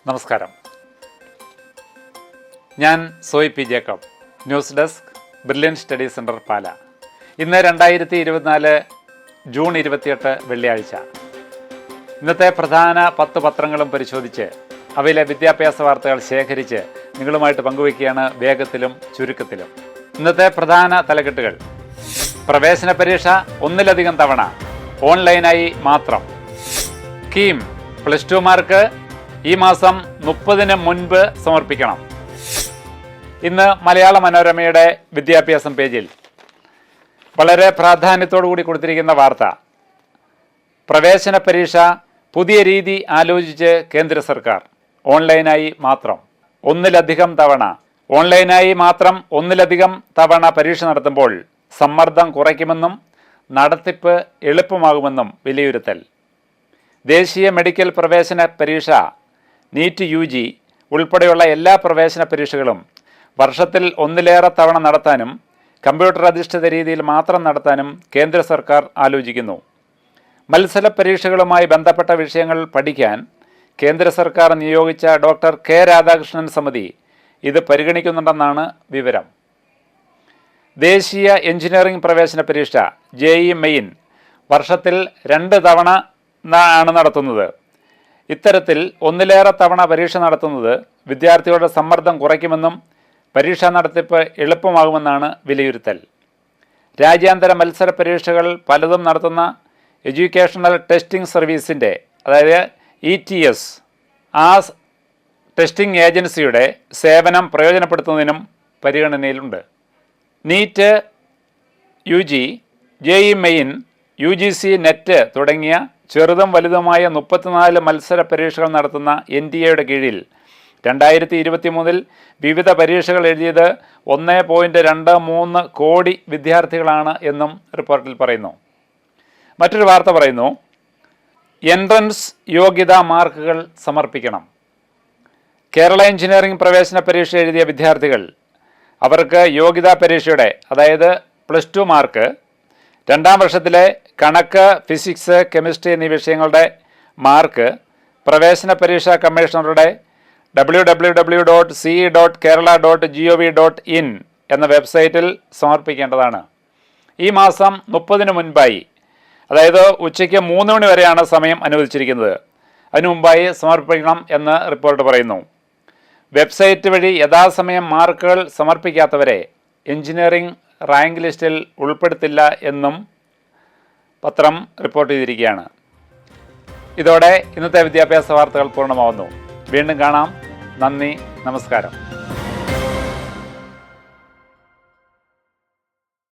നമസ്കാരം. ഞാൻ Soyi P Jacob, news desk, Brilliant Study Centre, Pala. ഇന്ന് 2024 ജൂൺ 28 വെള്ളിയാഴ്ച. ഇന്നത്തെ പ്രധാന 10 പത്രങ്ങളും പരിശോധിച്ച് അവയിലെ വിദ്യാഭ്യാസ വാർത്തകൾ ശേഖരിച്ച് നിങ്ങളുമായിട്ട് പങ്കുവയ്ക്കുകയാണ് വേഗത്തിലും ചുരുക്കത്തിലും. ഇന്നത്തെ പ്രധാന തലക്കെട്ടുകൾ: പ്രവേശന പരീക്ഷ ഒന്നിലധികം തവണ, ഓൺലൈനായി മാത്രം. കീം +2 മാർക്ക് ഈ മാസം 30-ന് മുൻപ് സമർപ്പിക്കണം. ഇന്ന് മലയാള മനോരമയുടെ വിദ്യാഭ്യാസം പേജിൽ വളരെ പ്രാധാന്യത്തോടുകൂടി കൊടുത്തിരിക്കുന്ന വാർത്ത: പ്രവേശന പരീക്ഷ പുതിയ രീതി ആലോചിച്ച് കേന്ദ്ര സർക്കാർ, ഓൺലൈനായി മാത്രം ഒന്നിലധികം തവണ. ഓൺലൈനായി മാത്രം ഒന്നിലധികം തവണ പരീക്ഷ നടത്തുമ്പോൾ സമ്മർദ്ദം കുറയ്ക്കുമെന്നും നടത്തിപ്പ് എളുപ്പമാകുമെന്നും വിലയിരുത്തൽ. ദേശീയ മെഡിക്കൽ പ്രവേശന പരീക്ഷ നീറ്റ് UG ഉൾപ്പെടെയുള്ള എല്ലാ പ്രവേശന പരീക്ഷകളും വർഷത്തിൽ ഒന്നിലേറെ തവണ നടത്താനും കമ്പ്യൂട്ടർ അധിഷ്ഠിത രീതിയിൽ മാത്രം നടത്താനും കേന്ദ്ര സർക്കാർ ആലോചിക്കുന്നു. മത്സര പരീക്ഷകളുമായി ബന്ധപ്പെട്ട വിഷയങ്ങൾ പഠിക്കാൻ കേന്ദ്ര സർക്കാർ നിയോഗിച്ച ഡോക്ടർ കെ രാധാകൃഷ്ണൻ സമിതി ഇത് പരിഗണിക്കുന്നുണ്ടെന്നാണ് വിവരം. ദേശീയ എഞ്ചിനീയറിംഗ് പ്രവേശന പരീക്ഷ JEE മെയിൻ വർഷത്തിൽ 2 തവണ ആണ് നടത്തുന്നത്. ഇത്തരത്തിൽ ഒന്നിലേറെ തവണ പരീക്ഷ നടത്തുന്നത് വിദ്യാർത്ഥികളുടെ സമ്മർദ്ദം കുറയ്ക്കുമെന്നും പരീക്ഷാ നടത്തിപ്പ് എളുപ്പമാകുമെന്നാണ് വിലയിരുത്തൽ. രാജ്യാന്തര മത്സര പരീക്ഷകൾ പലതും നടത്തുന്ന എഡ്യൂക്കേഷണൽ ടെസ്റ്റിംഗ് സർവീസിൻ്റെ, അതായത് ETS, ആ ടെസ്റ്റിംഗ് ഏജൻസിയുടെ സേവനം പ്രയോജനപ്പെടുത്തുന്നതിനും പരിഗണനയിലുണ്ട്. NEET UG, JEE main, UGC NET തുടങ്ങിയ ചെറുതും വലുതുമായ 34 മത്സര പരീക്ഷകൾ നടത്തുന്ന NTA കീഴിൽ 2023 വിവിധ പരീക്ഷകൾ എഴുതിയത് 1.23 കോടി വിദ്യാർത്ഥികളാണ് എന്നും റിപ്പോർട്ടിൽ പറയുന്നു. മറ്റൊരു വാർത്ത പറയുന്നു: എൻട്രൻസ് യോഗ്യതാ മാർക്കുകൾ സമർപ്പിക്കണം. കേരള എഞ്ചിനീയറിംഗ് പ്രവേശന പരീക്ഷ എഴുതിയ വിദ്യാർത്ഥികൾ അവർക്ക് യോഗ്യതാ പരീക്ഷയുടെ, അതായത് +2 മാർക്ക്, 2ാം വർഷത്തിലെ കണക്ക്, ഫിസിക്സ്, കെമിസ്ട്രി എന്നീ വിഷയങ്ങളുടെ മാർക്ക് പ്രവേശന പരീക്ഷാ കമ്മീഷണറുടെ www.ce.kerala.gov.in എന്ന വെബ്സൈറ്റിൽ സമർപ്പിക്കേണ്ടതാണ്. ഈ മാസം 30-ന് മുൻപായി, അതായത് ഉച്ചയ്ക്ക് 3 മണി വരെയാണ് സമയം അനുവദിച്ചിരിക്കുന്നത്. അതിനു മുമ്പായി സമർപ്പിക്കണം എന്ന് റിപ്പോർട്ട് പറയുന്നു. വെബ്സൈറ്റ് വഴി യഥാസമയം മാർക്കുകൾ സമർപ്പിക്കാത്തവരെ എഞ്ചിനീയറിംഗ് റാങ്ക് ലിസ്റ്റിൽ ഉൾപ്പെടുത്തില്ല എന്നും പത്രം റിപ്പോർട്ട് ചെയ്തിരിക്കുകയാണ്. ഇതോടെ ഇന്നത്തെ വിദ്യാഭ്യാസ വാർത്തകൾ പൂർണ്ണമാവുന്നു. വീണ്ടും കാണാം. നന്ദി, നമസ്കാരം.